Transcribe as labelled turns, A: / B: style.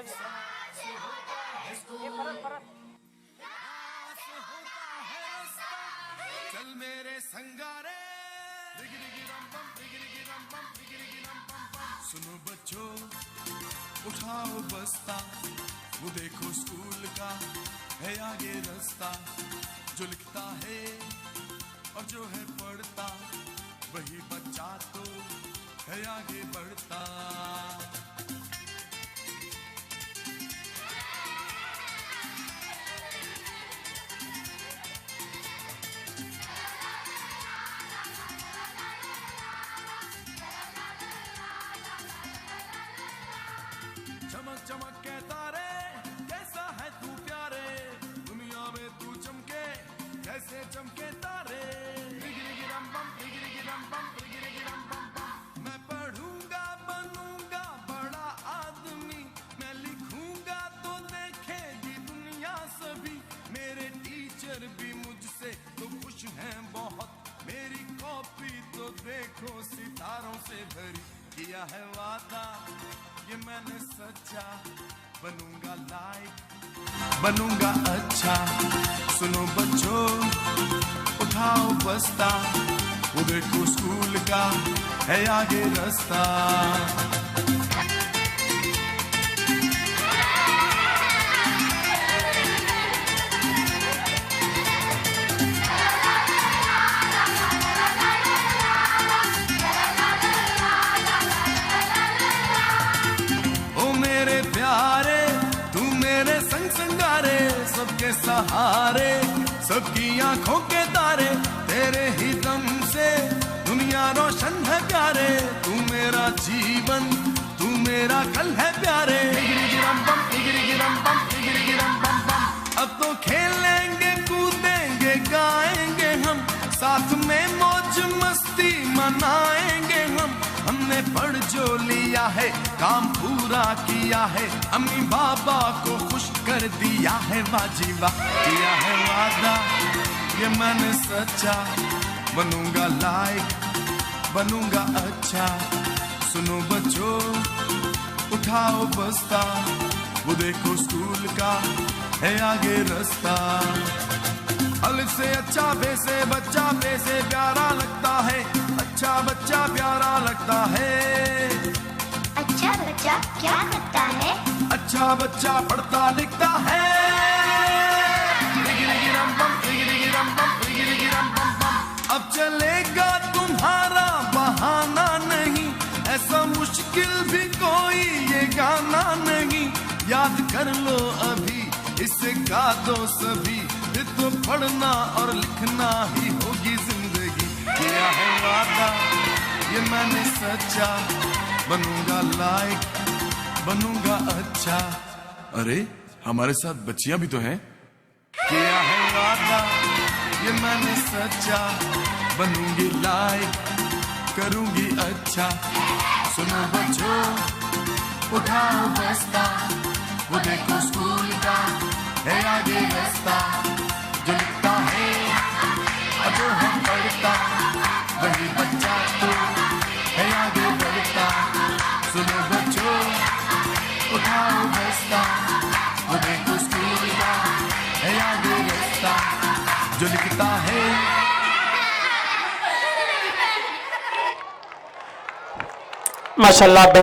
A: लगे। ये परत
B: चल मेरे संगारे रिगिरिगी रम बम रिगिरिगी रम बम रिगिरिगी रम बम बम। सुनो बच्चों उठाओ बस्ता, वो देखो स्कूल का है आगे रास्ता। जो लिखता है और जो है पढ़ता, वही बच्चा तो है आगे बढ़ता। चमक चमक के तारे कैसा है तू प्यारे, दुनिया में तू चमके कैसे चमके तारे। रिगिरिगी रम बम रिगिरिगी रम बम रिगिरिगी रम बम बम। मैं पढ़ूंगा बनूंगा बड़ा आदमी, मैं लिखूंगा तो देखेगी दुनिया सभी। मेरे टीचर भी मुझसे तो खुश हैं बहुत, मेरी कॉपी तो देखो सितारों से भरी। किया है वादा ये मैंने सच्चा, बनूंगा लाइक बनूंगा अच्छा। सुनो बच्चों उठाओ बस्ता, वो देखो स्कूल का है आगे रास्ता। प्यारे तू मेरे संग संगारे, सबके सहारे सबकी आंखों के तारे। तेरे ही दम से दुनिया रोशन है प्यारे, तू मेरा जीवन तू मेरा कल है प्यारे। गिरम बम गिरम बम गिरम बम बम। अब तो खेलेंगे कूदेंगे गाएंगे हम, साथ में मौज मस्ती मनाएंगे हम। हमने पढ़ जो लिया है काम पूरा किया है, अम्मी बाबा को खुश कर दिया है। बाजी वाह किया है वादा ये मैंने सच्चा, बनूंगा लाइक बनूंगा अच्छा। सुनो बच्चों उठाओ बस्ता, वो देखो स्कूल का है आगे रास्ता। अलिफ से अच्छा बे से बच्चा बे से प्यारा लगता है, अच्छा बच्चा प्यारा लगता है।
C: अच्छा बच्चा क्या करता है?
B: अच्छा बच्चा पढ़ता लिखता है। रिगिरिगिरम बम रिगिरिगिरम बम रिगिरिगिरम बम बम। अब चलेगा तुम्हारा बहाना नहीं, ऐसा मुश्किल भी कोई ये गाना नहीं। याद कर लो अभी इसे गा दो सभी, फिर तो पढ़ना और लिखना ही होगी जिंदगी। किया है वादा ये मैंने सच्चा, बनूंगा लाइक बनूंगा अच्छा। अरे हमारे साथ बच्चियां भी तो हैं। किया है वादा ये मैंने सच्चा, बनूंगी लाइक करूंगी अच्छा। सुनो बच्चों उठाओ बस्ता, वो देखो स्कूल का है आगे रास्ता। जो लिखता है और जो है पढ़ता, वही बच्चा तो है आगे बढ़ता। सुनो बच्चों उठाओ बस्ता, वो देखो स्कूल का है आगे रास्ता। जो लिखता है
A: माशाल्लाह।